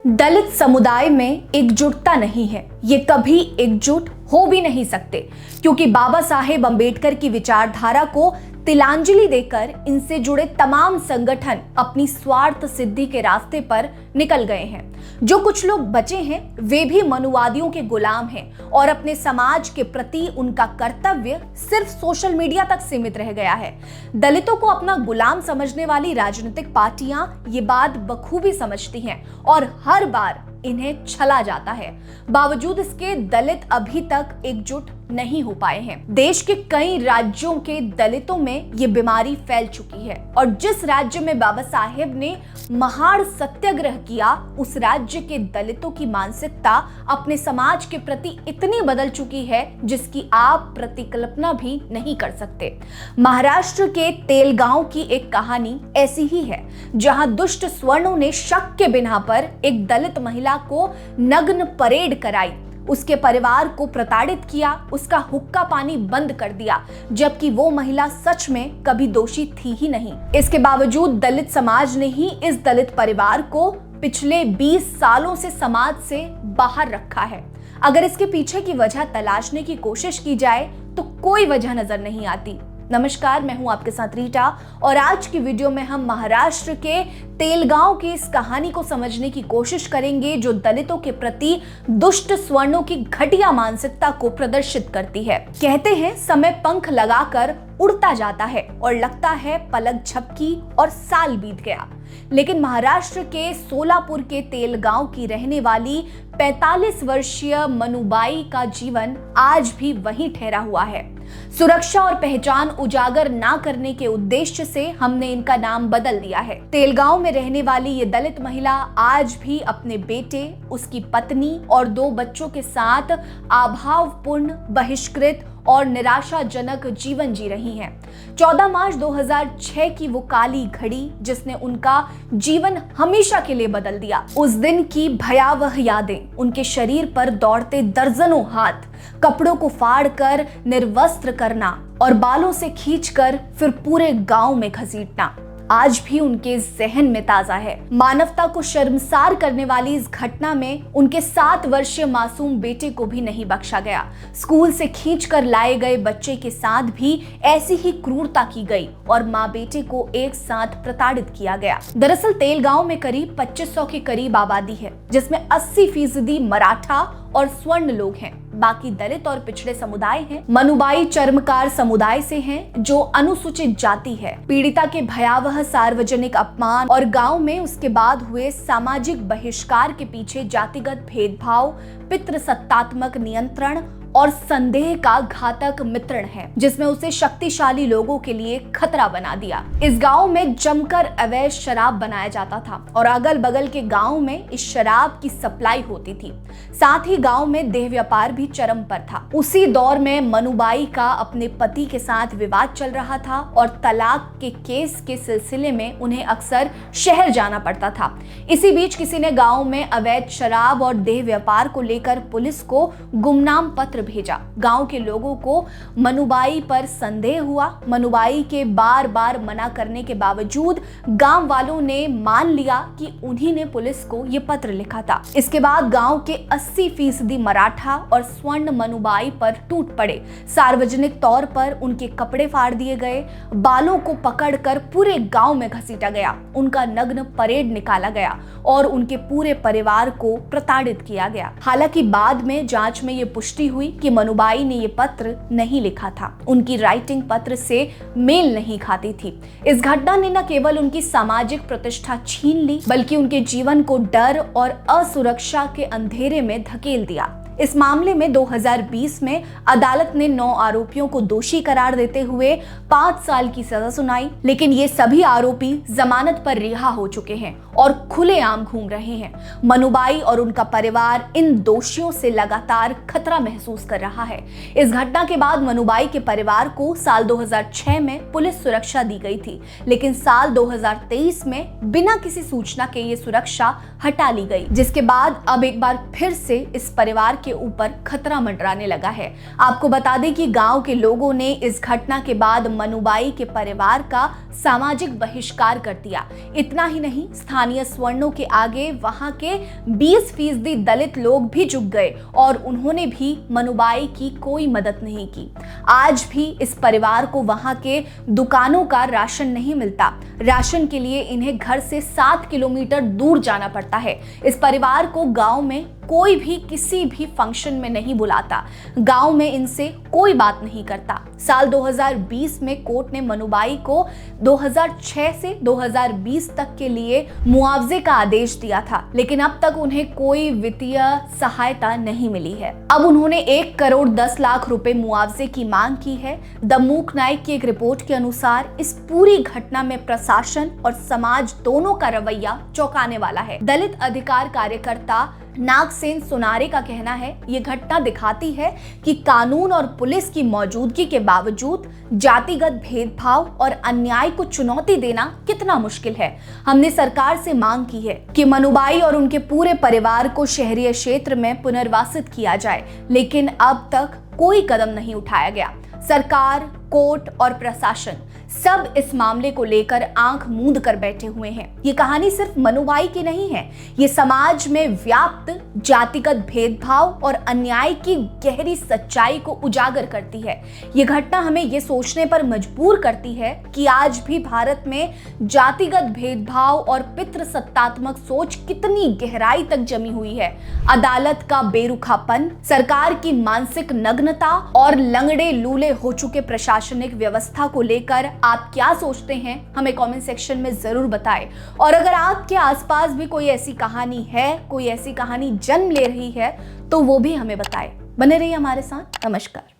दलित समुदाय में एकजुटता नहीं है, ये कभी एकजुट हो भी नहीं सकते, क्योंकि बाबा साहेब अंबेडकर की विचारधारा को तिलांजलि देकर इनसे जुड़े तमाम संगठन अपनी स्वार्थ सिद्धि के रास्ते पर निकल गए हैं। जो कुछ लोग बचे हैं वे भी मनुवादियों के गुलाम हैं और अपने समाज के प्रति उनका कर्तव्य सिर्फ सोशल मीडिया तक सीमित रह गया है। दलितों को अपना गुलाम समझने वाली राजनीतिक पार्टियां ये बात बखूबी समझती हैं और हर बार इन्हें छला जाता है। बावजूद इसके दलित अभी तक एकजुट नहीं हो पाए हैं। देश के कई राज्यों के दलितों में ये बीमारी फैल चुकी है और जिस राज्य में बाबा साहेब ने महाड़ सत्याग्रह किया, उस राज्य के दलितों की मानसिकता अपने समाज के प्रति इतनी बदल चुकी है जिसकी आप प्रतिकल्पना भी नहीं कर सकते। महाराष्ट्र के तेलगांव की एक कहानी ऐसी ही है, जहां दुष्ट स्वर्णों ने शक के बिना पर एक दलित महिला को नग्न परेड कराई, उसके परिवार को प्रताड़ित किया, उसका हुक्का पानी बंद कर दिया, जबकि वो महिला सच में कभी दोषी थी ही नहीं। इसके बावजूद दलित समाज ने ही इस दलित परिवार को पिछले 20 सालों से समाज से बाहर रखा है। अगर इसके पीछे की वजह तलाशने की कोशिश की जाए तो कोई वजह नजर नहीं आती। नमस्कार, मैं हूं आपके साथ रीटा और आज की वीडियो में हम महाराष्ट्र के तेलगांव की इस कहानी को समझने की कोशिश करेंगे, जो दलितों के प्रति दुष्ट स्वर्णों की घटिया मानसिकता को प्रदर्शित करती है। कहते हैं समय पंख लगाकर उड़ता जाता है और लगता है पलक झपकी और साल बीत गया, लेकिन महाराष्ट्र के सोलापुर के तेलगांव की रहने वाली 45 वर्षीय मनुबाई का जीवन आज भी वहीं ठहरा हुआ है। सुरक्षा और पहचान उजागर ना करने के उद्देश्य से हमने इनका नाम बदल दिया है। तेलगांव में रहने वाली ये दलित महिला आज भी अपने बेटे, उसकी पत्नी और 2 बच्चों के साथ अभावपूर्ण, बहिष्कृत और निराशाजनक जीवन जी रही हैं। 14 मार्च 2006 की वो काली घड़ी जिसने उनका जीवन हमेशा के लिए बदल दिया। उस दिन की भयावह यादें, उनके शरीर पर दौड़ते दर्जनों हाथ, कपड़ों को फाड़कर निर्वस्त्र करना और बालों से खींचकर फिर पूरे गांव में घसीटना, आज भी उनके जहन में ताजा है। मानवता को शर्मसार करने वाली इस घटना में उनके 7 वर्षीय मासूम बेटे को भी नहीं बख्शा गया। स्कूल से खींचकर लाए गए बच्चे के साथ भी ऐसी ही क्रूरता की गई और माँ बेटे को एक साथ प्रताड़ित किया गया। दरअसल तेलगांव में करीब 2500 के करीब आबादी है, जिसमें 80% मराठा और स्वर्ण लोग हैं। बाकी दलित और पिछड़े समुदाय हैं। मनुबाई चर्मकार समुदाय से हैं, जो अनुसूचित जाति है। पीड़िता के भयावह सार्वजनिक अपमान और गांव में उसके बाद हुए सामाजिक बहिष्कार के पीछे जातिगत भेदभाव, पितृसत्तात्मक नियंत्रण और संदेह का घातक मिश्रण है, जिसमें उसे शक्तिशाली लोगों के लिए खतरा बना दिया। इस गांव में जमकर अवैध शराब बनाया जाता था और अगल बगल के गांव में इस शराब की सप्लाई होती थी। साथ ही गांव में देह व्यापार भी चरम पर था। उसी दौर में मनुबाई का अपने पति के साथ विवाद चल रहा था और तलाक के केस के सिलसिले में उन्हें अक्सर शहर जाना पड़ता था। इसी बीच किसी ने गांव में अवैध शराब और देह व्यापार को लेकर पुलिस को गुमनाम पत्र भेजा। गांव के लोगों को मनुबाई पर संदेह हुआ। मनुबाई के बार बार मना करने के बावजूद गांव वालों ने मान लिया कि उन्हीं ने पुलिस को यह पत्र लिखा था। इसके बाद गांव के 80% मराठा और स्वर्ण मनुबाई पर टूट पड़े। सार्वजनिक तौर पर उनके कपड़े फाड़ दिए गए, बालों को पकड़कर पूरे गांव में घसीटा गया, उनका नग्न परेड निकाला गया और उनके पूरे परिवार को प्रताड़ित किया गया। हालांकि बाद में जांच में यह पुष्टि हुई कि मनुबाई ने यह पत्र नहीं लिखा था। उनकी राइटिंग पत्र से मेल नहीं खाती थी। इस घटना ने न केवल उनकी सामाजिक प्रतिष्ठा छीन ली, बल्कि उनके जीवन को डर और असुरक्षा के अंधेरे में धकेल दिया। इस मामले में 2020 में अदालत ने 9 आरोपियों को दोषी करार देते हुए 5 साल की सजा सुनाई, लेकिन ये सभी आरोपी जमानत पर रिहा हो चुके हैं और खुलेआम घूम रहे हैं। मनुबाई और उनका परिवार इन दोषियों से लगातार खतरा महसूस कर रहा है। इस घटना के बाद मनुबाई के परिवार को साल 2006 में पुलिस सुरक्षा दी गई थी, लेकिन साल 2023 में बिना किसी सूचना के ये सुरक्षा हटा ली गई, जिसके बाद अब एक बार फिर से इस परिवार के ऊपर खतरा मंडराने लगा है। आपको बता दें कि गांव के लोगों ने इस घटना के बाद मनुबाई के परिवार का सामाजिक बहिष्कार कर दिया। इतना ही नहीं, स्थानीय स्थानीय स्वर्णों के आगे वहां के 20% दलित लोग भी झुक गए और उन्होंने भी मनुबाई की कोई मदद नहीं की। आज भी इस परिवार को वहां के दुकानों का राशन नहीं मिलता। राशन के लिए इन्हें घर से 7 किलोमीटर दूर जाना पड़ता है। इस परिवार को गांव में कोई भी किसी भी फंक्शन में नहीं बुलाता। गांव में इनसे कोई बात नहीं करता। साल 2020 में कोर्ट ने मनुबाई को 2006 से 2020 तक के लिए मुआवजे का आदेश दिया था, लेकिन अब तक उन्हें कोई वित्तीय सहायता नहीं मिली है। अब उन्होंने 1 करोड़ 10 लाख रुपए मुआवजे की मांग की है। द मूक नाइक की एक रिपोर्ट के अनुसार इस पूरी घटना में प्रशासन और समाज दोनों का रवैया चौंकाने वाला है। दलित अधिकार कार्यकर्ता नागसेन सोनारे का कहना है, ये घटना दिखाती है कि कानून और पुलिस की मौजूदगी के बावजूद जातिगत भेदभाव और अन्याय को चुनौती देना कितना मुश्किल है। हमने सरकार से मांग की है कि मनुबाई और उनके पूरे परिवार को शहरी क्षेत्र में पुनर्वासित किया जाए, लेकिन अब तक कोई कदम नहीं उठाया गया। सरकार, कोर्ट और प्रशासन सब इस मामले को लेकर आंख मूंद कर बैठे हुए हैं। ये कहानी सिर्फ मनुबाई की नहीं है, ये समाज में व्याप्त जातिगत भेदभाव और अन्याय की गहरी सच्चाई को उजागर करती है। ये घटना हमें ये सोचने पर मजबूर करती है कि आज भी भारत में जातिगत भेदभाव और पितृसत्तात्मक सोच कितनी गहराई तक जमी हुई है। अदालत का बेरुखापन, सरकार की मानसिक नग्नता और लंगड़े लूले हो चुके प्रशासनिक व्यवस्था को लेकर आप क्या सोचते हैं, हमें कमेंट सेक्शन में जरूर बताएं। और अगर आपके आसपास भी कोई ऐसी कहानी है, कोई ऐसी कहानी जन्म ले रही है, तो वो भी हमें बताएं। बने रहिए हमारे साथ। नमस्कार।